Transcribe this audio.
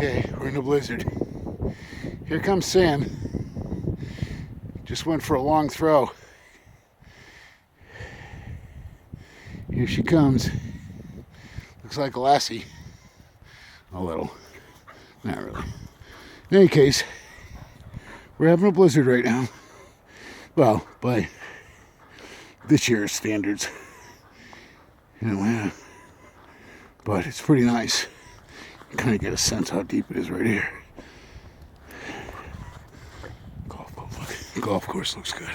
Okay, we're in a blizzard. Here comes Sam. Just went for a long throw. Here she comes. Looks like a lassie. A little. Not really. In any case, we're having a blizzard right now. Well, by this year's standards. In Atlanta. But it's pretty nice. You kind of get a sense how deep it is right here. Golf course looks good.